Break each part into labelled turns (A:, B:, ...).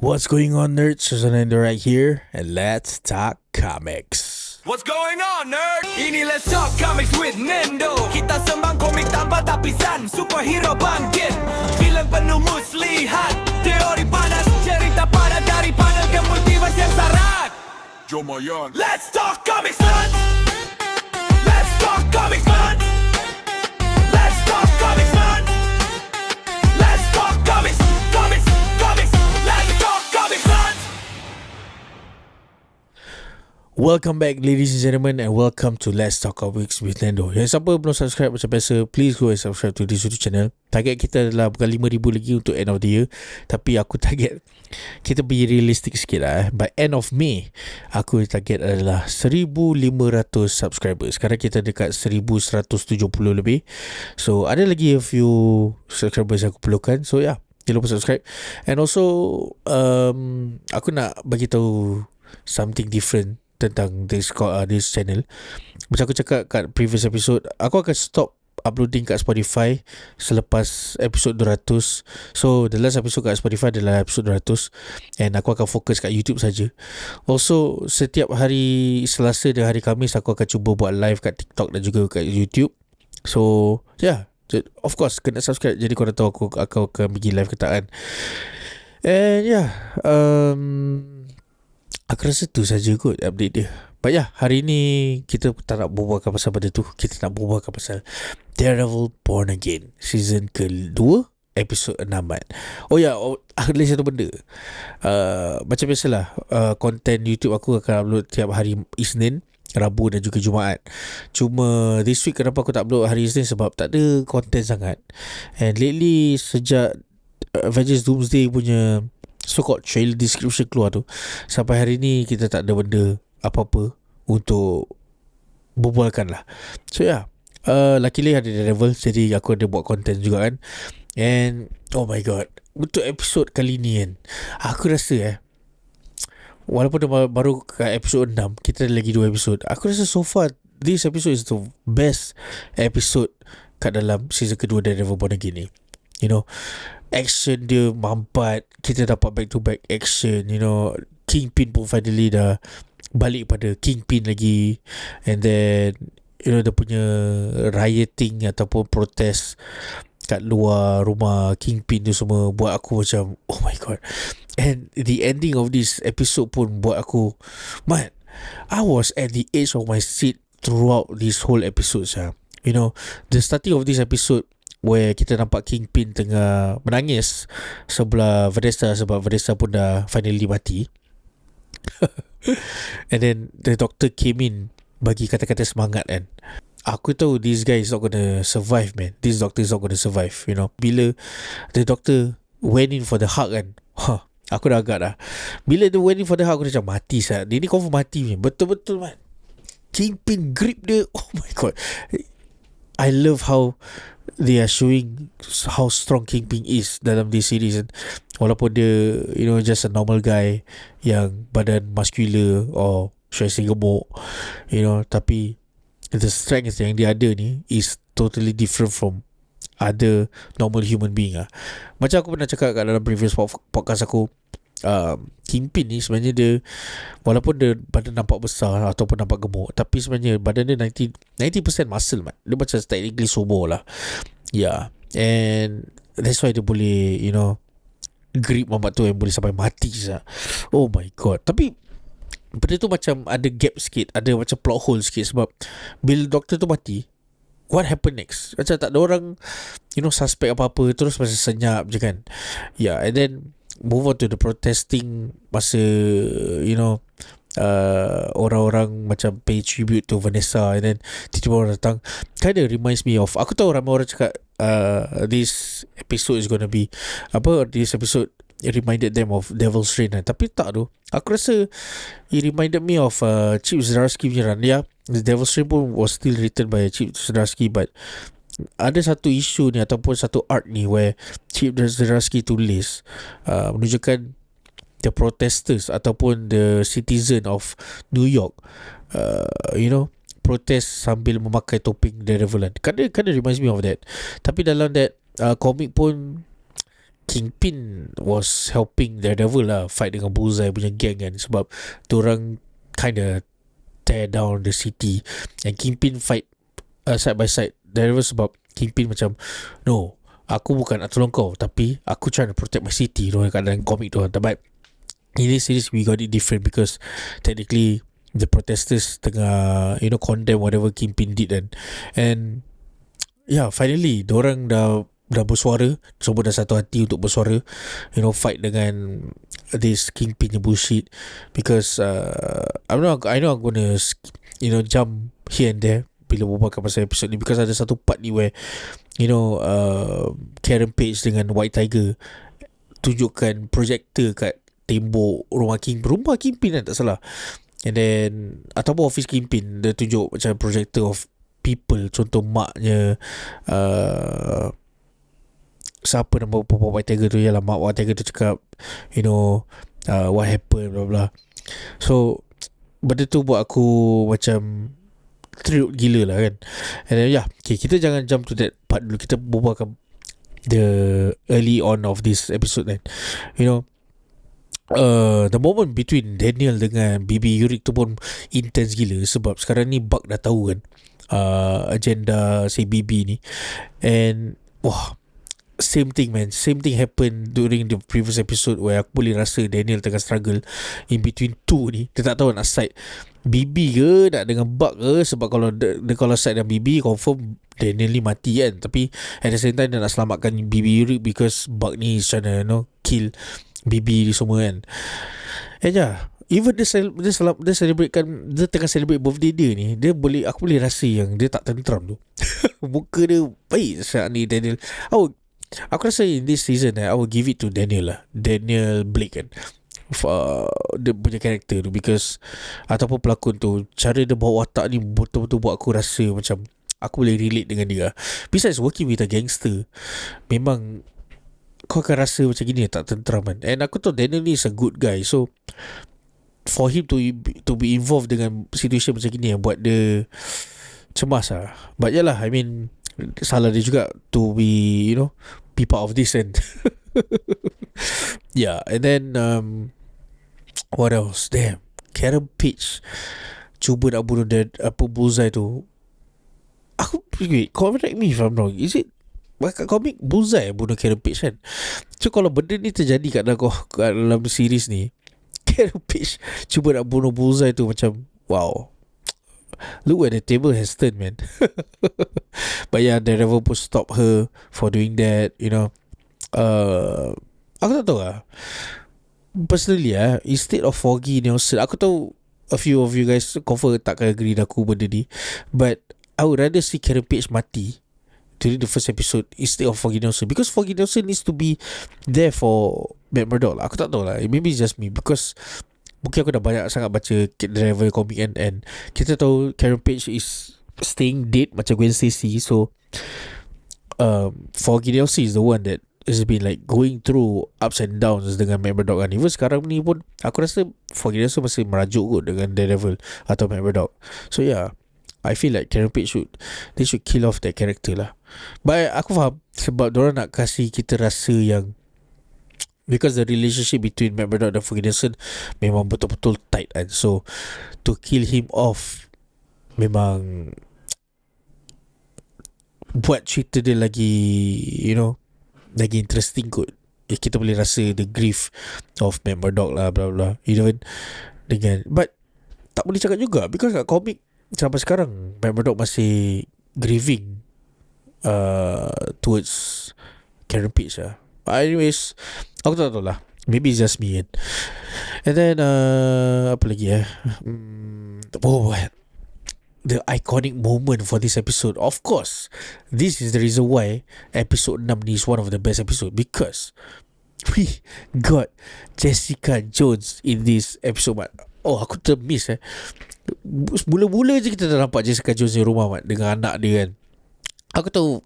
A: What's going on, nerds? Susananda right here, and let's talk comics.
B: What's going on, nerd? Ini Let's Talk Comics with Nendo. Kita sembang komik tanpa tapisan. Superhero bangkit, filem penuh muslihat, teori panas, cerita padat dari panel ke multiverse yang syarat. Jomayan. Let's Talk Comics, man. Let's Talk Comics, man. Let's Talk Comics, man. Let's Talk Comics, comics, comics. Let's Talk Comics, man.
A: Welcome back, ladies and gentlemen, and welcome to Let's Talk Comics with Nando. Yang siapa belum subscribe macam biasa, please go and subscribe to this YouTube channel. Target kita adalah bukan 5,000 lagi untuk end of the year, tapi aku target kita be realistic sikit lah. By end of May, aku target adalah 1,500 subscribers. Sekarang kita dekat 1,170 lebih. So ada lagi a few subscribers yang aku perlukan. So yeah, jangan lupa subscribe. And also aku nak bagi tahu something different tentang this channel. Macam aku cakap kat previous episode, aku akan stop uploading kat Spotify selepas episode 200. So the last episode kat Spotify adalah episode 200, and aku akan fokus kat YouTube saja. Also setiap hari Selasa dan hari Khamis aku akan cuba buat live kat TikTok dan juga kat YouTube. So yeah, of course kena subscribe, jadi korang tahu aku akan pergi live ke tak kan. And yeah, aku rasa tu saja kot update dia. But yeah, hari ni kita tak nak berbualkan pasal benda tu. Kita nak berbualkan pasal Daredevil Born Again season kedua episod 6 kan. Oh ya, ada lagi satu benda. Macam biasalah, konten YouTube aku akan upload tiap hari Isnin, Rabu dan juga Jumaat. Cuma this week kenapa aku tak upload hari Isnin, sebab tak ada konten sangat. And lately sejak Avengers Doomsday punya so-called trailer description keluar tu, sampai hari ni kita tak ada benda apa-apa untuk berbualkan lah. So yeah, luckily ada Daredevil, jadi aku ada buat konten juga kan. And oh my god, untuk episod kali ni kan, aku rasa walaupun baru kat episod 6, kita ada lagi 2 episod, aku rasa so far this episode is the best episode kat dalam season kedua Daredevil Born Again ni. You know, action dia mampat, kita dapat back to back action. You know, Kingpin pun finally dah balik pada Kingpin lagi. And then you know, dia punya rioting ataupun protes kat luar rumah Kingpin tu semua buat aku macam oh my god. And the ending of this episode pun buat aku, man, I was at the edge of my seat throughout this whole episode. You know, the starting of this episode where kita nampak Kingpin tengah menangis sebelah Vanessa, sebab Vanessa pun dah finally mati. And then the doctor came in, bagi kata-kata semangat kan. Aku tahu this guy is not gonna survive, man. This doctor is not gonna survive, you know. Bila the doctor went in for the hug kan, aku dah agak dah. Bila dia went in for the hug, aku dah macam mati sah. Dia ni confirm mati, man. Betul-betul, man. Kingpin grip dia, oh my god. I love how they are showing how strong Kingpin is dalam this series. Walaupun dia, you know, just a normal guy yang badan muscular or should I say gemuk, you know, tapi the strength yang dia ada ni is totally different from other normal human being lah. Macam aku pernah cakap kat dalam previous podcast aku, Kingpin ni sebenarnya dia, walaupun dia badan nampak besar ataupun nampak gemuk, tapi sebenarnya badan dia 90% muscle, man. Dia macam technically sobo lah. Yeah, and that's why dia boleh, you know, grip mamat tu yang boleh sampai mati sah. Oh my god. Tapi benda tu macam ada gap sikit, ada macam plot hole sikit, sebab bila doktor tu mati, what happened next? Macam tak ada orang, you know, suspect apa-apa, terus macam senyap je kan. Yeah, and then move on to the protesting masa, you know, orang-orang macam pay tribute to Vanessa, and then tiba-tiba orang datang. Kind of reminds me of, aku tahu ramai orang cakap this episode is gonna be this episode reminded them of Devil's Reign kan. Tapi tak tu, aku rasa it reminded me of Chip Zdarsky punya run. Yeah, the Devil's Reign pun was still written by Chip Zdarsky, but ada satu isu ni ataupun satu art ni where Chip Zdarsky tulis menunjukkan the protesters ataupun the citizen of New York, you know, protest sambil memakai topeng Daredevil kan. Kind of reminds me of that. Tapi dalam that comic pun Kingpin was helping Daredevil lah fight dengan Bullseye punya gang kan, sebab diorang kinda tear down the city, and Kingpin fight side by side Daredevil, sebab Kingpin macam, no, aku bukan nak tolong kau, tapi aku trying to protect my city. Kat dalam komik tu. But in this series we got it different, because technically the protesters tengah condemn whatever Kingpin did kan. And yeah, finally diorang dah bersuara, semua dah satu hati untuk bersuara, fight dengan this Kingpin bullshit. Because I know I'm gonna jump here and there bila berbual pasal episod ni, because ada satu part ni where Karen Page dengan White Tiger tunjukkan projector kat tembok rumah Kingpin kan, tak salah. And then ataupun office Kingpin, dia tunjuk macam projector of people. Contoh maknya siapa nama Papa White Tiger tu, ialah mak White Tiger tu cakap what happened blah blah. So benda tu buat aku macam thrilled gila lah kan. And then okay, kita jangan jump to that part dulu. Kita berbualkan the early on of this episode kan. The moment between Daniel dengan Bibi Yurik tu pun intense gila, sebab sekarang ni Buck dah tahu kan agenda si Bibi ni. And same thing happened during the previous episode, where aku boleh rasa Daniel tengah struggle in between two ni. Dia tak tahu nak side Bibi ke nak dengan Buck ke, sebab kalau side dengan Bibi, confirm Daniel ni mati kan. Tapi at the same time dia nak selamatkan Bibi Yurik, because Buck ni is trying to kill Bibi ni semua kan. And even dia celebrate kan, dia tengah celebrate birthday dia ni, aku boleh rasa yang dia tak tentram tu. Muka dia baik saat ni Daniel. Aku rasa in this season I will give it to Daniel lah, Daniel Blake kan, dia punya karakter tu. Because ataupun pelakon tu, cara dia bawa watak ni betul-betul buat aku rasa macam aku boleh relate dengan dia. Besides working with a gangster, memang kau akan rasa macam gini tak tentram kan. And aku tahu Daniel ni is a good guy, so for him to be involved dengan situation macam gini yang buat dia cemas lah. But yalah, I mean, salah dia juga to be be part of this and and then what else? Damn, Karen Page cuba nak bunuh Bullseye tu. Aku correct me if I'm wrong, is it kat komik Bullseye bunuh Karen Page kan? So kalau benda ni terjadi kat dalam series ni, Karen Page cuba nak bunuh Bullseye tu, macam wow, look where the table has turned, man. But Daredevil pun stop her for doing that. Aku tak tahu lah. Personally instead of Foggy Nelson, aku tahu a few of you guys confirm takkan agree dengan aku benda ni, but I would rather see Karen Page mati during the first episode instead of Foggy Nelson, because Foggy Nelson needs to be there for Matt Murdock lah. Aku tak tahu lah, maybe it's just me, because mungkin aku dah banyak sangat baca Daredevil comic and kita tahu Karen Page is staying dead macam Gwen Stacy. So Foggy Nelson is the one that has been like going through ups and downs dengan Matt Murdock kan. Even sekarang ni pun aku rasa Foggy Nelson masih merajuk kot dengan Daredevil atau Matt Murdock. So I feel like Karen Page they should kill off that character lah. But aku faham, sebab diorang nak kasih kita rasa yang, because the relationship between Matt Murdock dan Foggy Nelson memang betul-betul tight kan. So to kill him off memang buat cerita dia lagi lagi interesting kot. Kita boleh rasa the grief of Matt Murdock lah, bla bla. Even dengan, but tak boleh cakap juga, because kat komik sampai sekarang Matt Murdock masih grieving towards Karen Page lah. Anyways, aku tak tahu lah, maybe it's just me kan. And then apa lagi the iconic moment for this episode, of course, this is the reason why episode 6 ni is one of the best episode, because we got Jessica Jones in this episode, Mat. Aku termiss mula-mula je kita dah nampak Jessica Jones di rumah, Mat, dengan anak dia kan. Aku tahu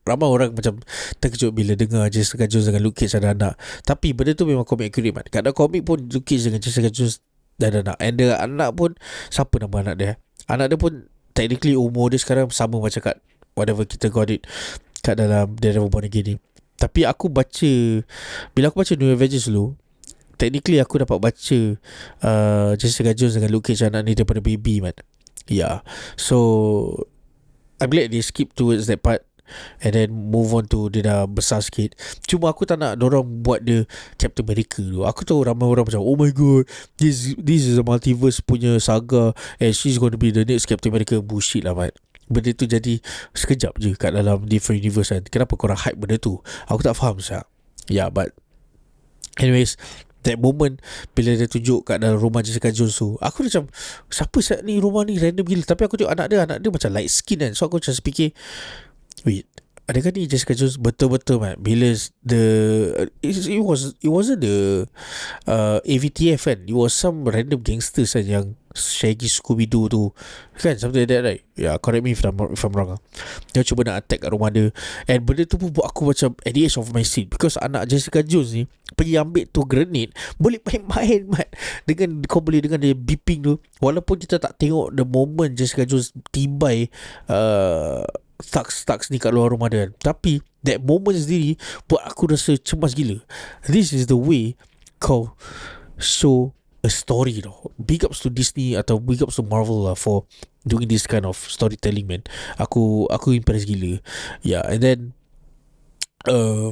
A: ramai orang macam terkejut bila dengar Jessica Jones dengan Luke Cage ada anak, tapi benda tu memang komik accurate, Mat. Kat dalam komik pun Luke Cage dengan Jessica Jones dah ada anak. And the anak pun, siapa nama anak dia? Anak dia pun technically umur dia sekarang sama macam kat whatever kita got it kat dalam Daredevil Born Again ni. Tapi aku baca, bila aku baca New Avengers dulu, technically aku dapat baca Jessica Jones dengan Luke Cage anak ni daripada baby, man. Yeah. So I'm glad they skip towards that part and then move on to dia dah besar sikit. Cuma aku tak nak dorang buat dia Captain America tu. Aku tahu ramai orang macam, oh my god, this is a multiverse punya saga and she's going to be the next Captain America. Bullshit lah, man. Benda tu jadi sekejap je kat dalam different universe kan. Kenapa korang hype benda tu? Aku tak faham sah. Yeah, but anyways, that moment bila dia tunjuk kat dalam rumah Jessica Jones tu, aku macam, siapa siap ni, rumah ni random gila. Tapi aku tengok anak dia macam light skin kan. So aku macam fikir, wait, adakah ni Jessica Jones betul-betul, man? Bila it wasn't the AVTF kan. It was some random gangsters kan, yang Shaggy Scooby-Doo tu kan, something like that, right? Yeah, correct me if I'm wrong. Dia cuba nak attack kat rumah dia. And benda tu pun buat aku macam at the edge of my seat, because anak Jessica Jones ni pergi ambil tu grenade, boleh main-main, man. Kau boleh dengan dia beeping tu. Walaupun kita tak tengok the moment Jessica Jones tibai thugs ni kat luar rumah dia, tapi that moment sendiri buat aku rasa cemas gila. This is the way kau show a story tau. Big ups to Disney atau big ups to Marvel lah for doing this kind of storytelling, man. Aku impressed gila. Yeah, and then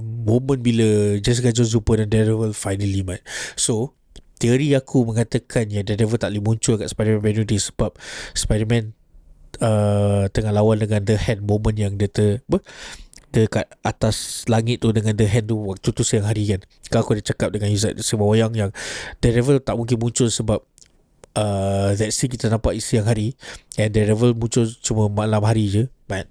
A: moment bila Jessica Jones jumpa dengan Daredevil finally, man. So teori aku mengatakan yang Daredevil tak boleh muncul kat Spider-Man Brand New Day sebab Spider-Man tengah lawan dengan The Hand, moment yang dia dekat atas langit tu dengan The Hand tu, waktu tu siang hari kan. Aku ada cakap dengan Izzat semua wayang yang Daredevil tak mungkin muncul sebab that scene kita nampak siang hari and Daredevil muncul cuma malam hari je. But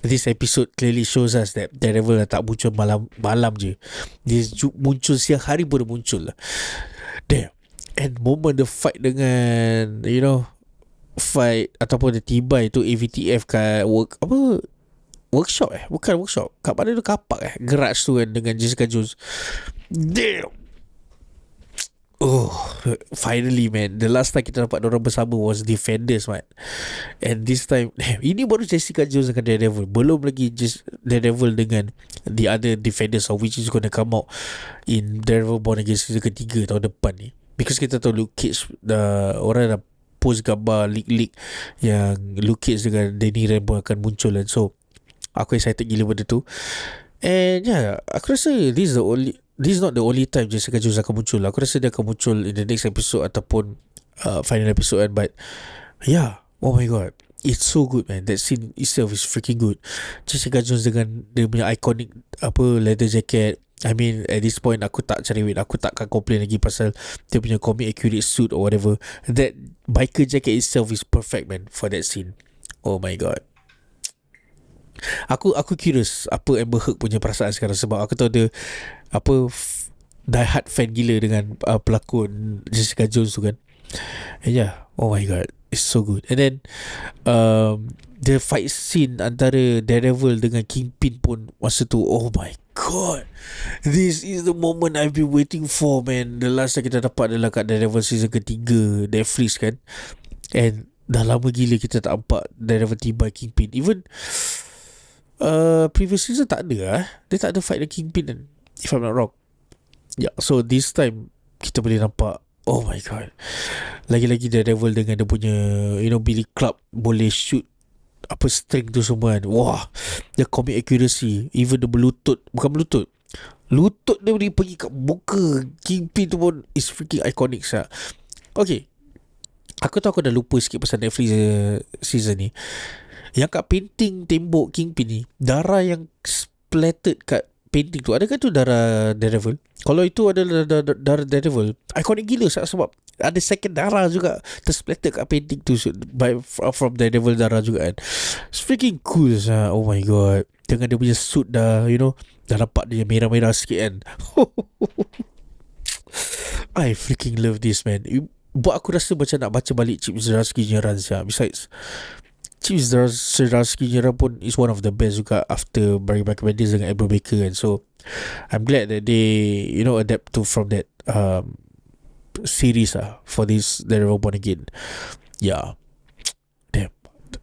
A: this episode clearly shows us that Daredevil tak muncul malam je. Dia muncul siang hari pun dia muncul lah. Damn. And moment the fight dengan, you know, fight ataupun dia tiba itu AVTF kat workshop bukan workshop, kat mana tu, kapak garage tu kan, dengan Jessica Jones. Damn. Oh, finally, man. The last time kita nampak diorang bersama was Defenders, man. And this time, ini baru Jessica Jones dengan Daredevil, belum lagi Daredevil dengan the other Defenders, of which is gonna come out in Daredevil Born Again season ketiga tahun depan ni. Because kita tahu Luke Cage, orang dah post gambar leak yang Luke Cage dengan Danny Rand pun akan muncul kan. So aku excited gila benda tu. And yeah, aku rasa this is not the only time Jessica Jones akan muncul. Aku rasa dia akan muncul in the next episode ataupun final episode kan. But yeah, oh my god, it's so good, man. That scene itself is freaking good. Jessica Jones dengan dia punya iconic leather jacket. I mean, at this point aku tak cerewet, aku takkan complain lagi pasal dia punya comic accurate suit or whatever. That biker jacket itself is perfect, man, for that scene. Oh my god. Aku curious apa Amber Heard punya perasaan sekarang, sebab aku tahu dia die hard fan gila dengan pelakon Jessica Jones tu kan. And yeah, oh my god, it's so good. And then the fight scene antara Daredevil dengan Kingpin pun masa tu, oh my god, this is the moment I've been waiting for, man. The last time kita dapat adalah kat Daredevil season ketiga Netflix kan. And dah lama gila kita tak nampak Daredevil tiba Kingpin. Even previous season tak ada dia tak ada fight dengan Kingpin kan, if I'm not wrong. Yeah, so this time kita boleh nampak. Oh my god, lagi-lagi Daredevil dengan dia punya, you know, Billy Club boleh shoot string tu semua kan. Wah, the comic accuracy. Even the lutut dia boleh pergi kat muka Kingpin tu pun is freaking iconic sah. Okay, aku tahu aku dah lupa sikit pasal Netflix season ni. Yang kat painting tembok Kingpin ni, darah yang splattered kat painting tu, adakah tu darah Daredevil? Kalau itu adalah darah Daredevil, iconic gila sebab ada second darah juga tersplattered kat painting tu from Daredevil darah juga kan. It's freaking cool sah. Oh my god, dengan dia punya suit dah, you know, dah nampak dia merah-merah sikit kan. I freaking love this, man. Buat aku rasa macam nak baca balik Chip Zdarsky punya run sah. Besides, Chip Zdarsky punya run pun is one of the best juga after Barry Bendis dengan Edward Baker kan. So I'm glad that they, you know, adapt to from that series for this Daredevil Born Again. Yeah, damn,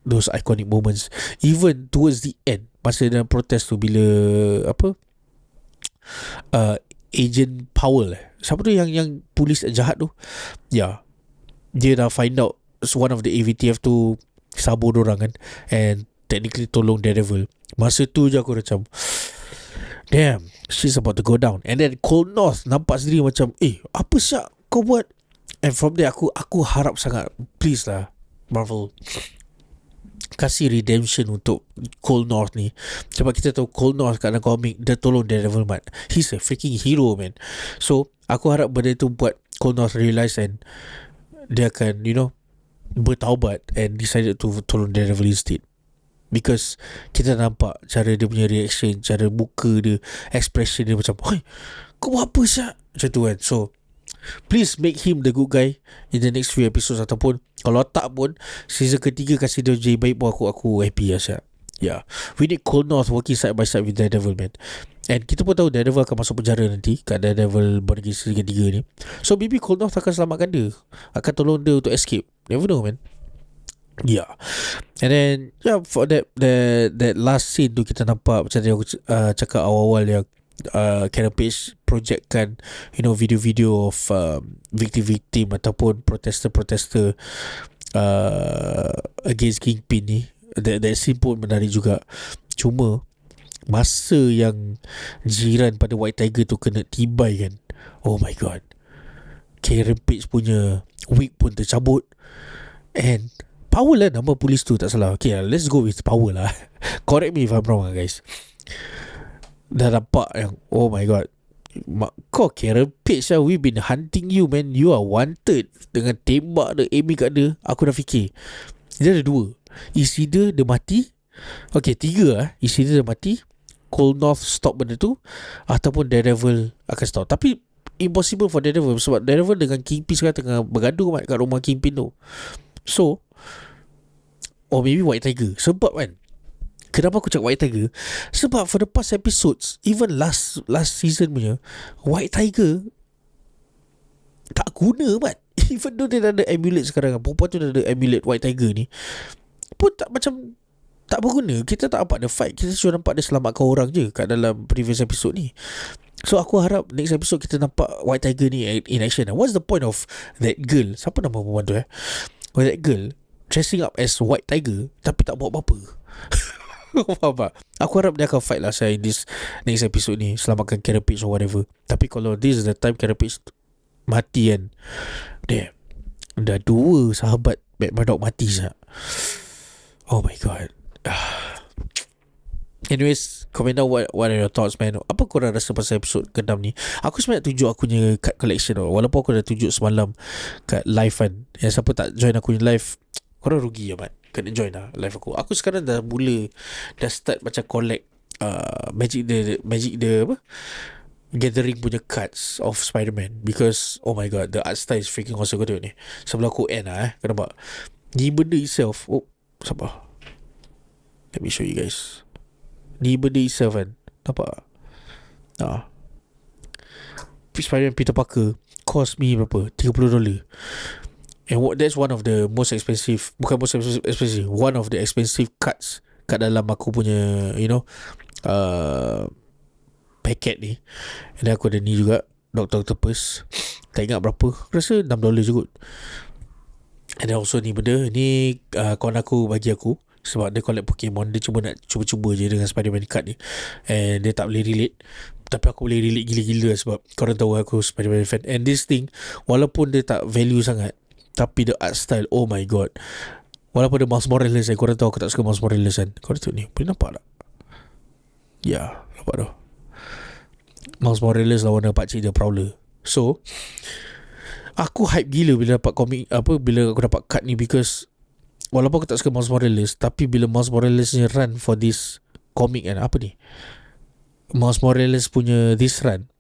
A: those iconic moments. Even towards the end, masa dalam protest tu, bila Agent Powell siapa tu yang polis jahat tu. Dia dah find out one of the AVTF tu sabur dorang kan, and technically tolong Daredevil. Masa tu je aku macam damn, she's about to go down. And then Cold North nampak sendiri macam apa syak kau buat. And from there aku harap sangat, please lah Marvel kasih redemption untuk Cold North ni. Sebab kita tahu Cold North kat dalam komik dia tolong Daredevil man. He's a freaking hero man. So aku harap benda tu buat Cold North realise and dia akan bertaubat and decided to tolong Daredevil instead. Because kita nampak cara dia punya reaction, cara muka dia, expression dia macam kau buat apa syak macam tu kan. So please make him the good guy in the next few episodes, ataupun kalau tak pun season ketiga kasih dia jadi baik pun aku happy lah syak. We need Cold North working side by side with Daredevil man. And kita pun tahu Daredevil akan masuk penjara nanti kat Daredevil Born Again season ketiga ni. So maybe Cold North akan selamatkan dia, akan tolong dia untuk escape. Never know man. And then for that last scene tu kita nampak macam yang aku cakap awal-awal yang Karen Page projectkan video-video of victim-victim ataupun protester against Kingpin ni. That scene pun menarik juga. Cuma masa yang jiran pada White Tiger tu kena tibai kan, oh my god, Karen Page punya wig pun tercabut. And Powell lah nama polis tu, tak salah. Okay, let's go with Powell lah. Correct me if I'm wrong guys. Dah nampak yang oh my god, kau Karen Page lah, we've been hunting you man, you are wanted. Dengan tembak dia, aiming kat dia, aku dah fikir dia ada dua, is either dia mati, okay tiga lah, is either dia mati, Cold North stop benda tu, ataupun Daredevil akan stop. Tapi impossible for Daredevil sebab Daredevil dengan Kingpin sekarang tengah bergaduh kat rumah Kingpin tu. So or maybe White Tiger. Sebab kan, kenapa aku cakap White Tiger, sebab for the past episodes, even last season punya, White Tiger tak guna mat. Even though dia dah ada amulet sekarang, perempuan tu dah ada amulet White Tiger ni pun tak macam tak berguna. Kita tak nampak dia fight, kita cuma nampak dia selamatkan orang je kat dalam previous episode ni. So aku harap next episode kita nampak White Tiger ni in action. What's the point of that girl, siapa nama perempuan tu that girl dressing up as White Tiger tapi tak buat apa-apa. Faham tak? Aku harap dia akan fight lah saya in this next episode ni, selamatkan Karen Page or whatever. Tapi kalau this is the time Karen Page mati kan, damn, dah dua sahabat Matt Murdock mati sah. Oh my god. Anyways, comment down what are your thoughts man. Apa korang rasa pasal episode ke-6 ni? Aku sebenarnya tunjuk aku punya card collection walaupun aku dah tunjuk semalam kat live kan. Yang siapa tak join aku ni live, korang rugi ya man, kena join lah live aku. Aku sekarang dah start macam collect Magic the apa, Gathering punya cards of Spider-Man. Because oh my god, the art style is freaking awesome. Kau tengok ni sebelah aku end lah kau nampak ni benda itself. Oh sabar, let me show you guys. Ni benda itself kan, nampak Spider-Man Peter Parker cost me berapa, $30. And that's one of the most expensive, bukan most expensive, one of the expensive cards kat dalam aku punya packet ni. And aku ada ni juga, Dr. Octopus, tak ingat berapa, aku rasa $6 je kot. And then also ni benda ni kawan aku bagi aku sebab dia collect Pokemon. Dia cuma nak cuba-cuba je dengan Spider-Man card ni, and dia tak boleh relate. Tapi aku boleh relate gila-gila sebab korang tahu aku Spider-Man fan. And this thing, walaupun dia tak value sangat, tapi the art style, oh my god. Walaupun dia Miles Morales korang tahu aku tak suka Miles Morales kan. Korang tengok ni, boleh nampak tak? Ya, nampak tu Miles Morales lawan pakcik dia Prowler. So aku hype gila bila dapat komik bila aku dapat card ni, because walaupun aku tak suka Miles Morales, tapi bila Miles Morales ni run for this comic kan, apa ni, Miles Morales punya this run,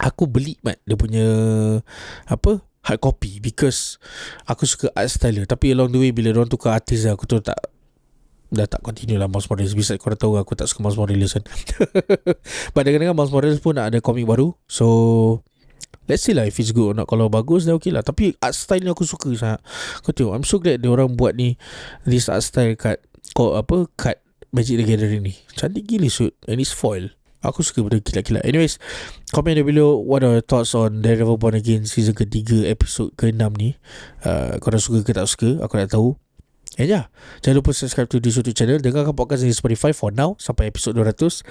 A: aku beli mat dia punya hard copy, because aku suka art style dia. Tapi along the way bila diorang tukar artis aku tu dah tak continue lah Miles Morales. Bisa korang tahu aku tak suka Miles Morales kan. But kadang-kadang Miles Morales pun nak ada komik baru, so let's see lah if it's good or not. Kalau bagus dah okay lah. Tapi art style ni aku suka sangat. Kau tengok, I'm so glad diorang buat ni, this art style kat Magic the Gathering ni. Cantik gila shoot, and it's foil. Aku suka benda kilat-kilat. Anyways, komen dia below what are your thoughts on Daredevil Born Again season ketiga episod ke-6 ni. Korang suka ke tak suka, aku nak tahu. And yeah, jangan lupa subscribe to this YouTube channel. Dengarkan podcast di Spotify for now sampai episod 200.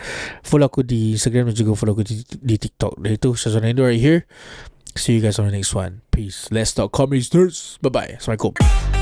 A: Follow aku di Instagram dan juga follow aku di TikTok. Dan itu Shazwan Endo right here. See you guys on the next one. Peace. Let's talk comics nerds. Bye bye. Assalamualaikum.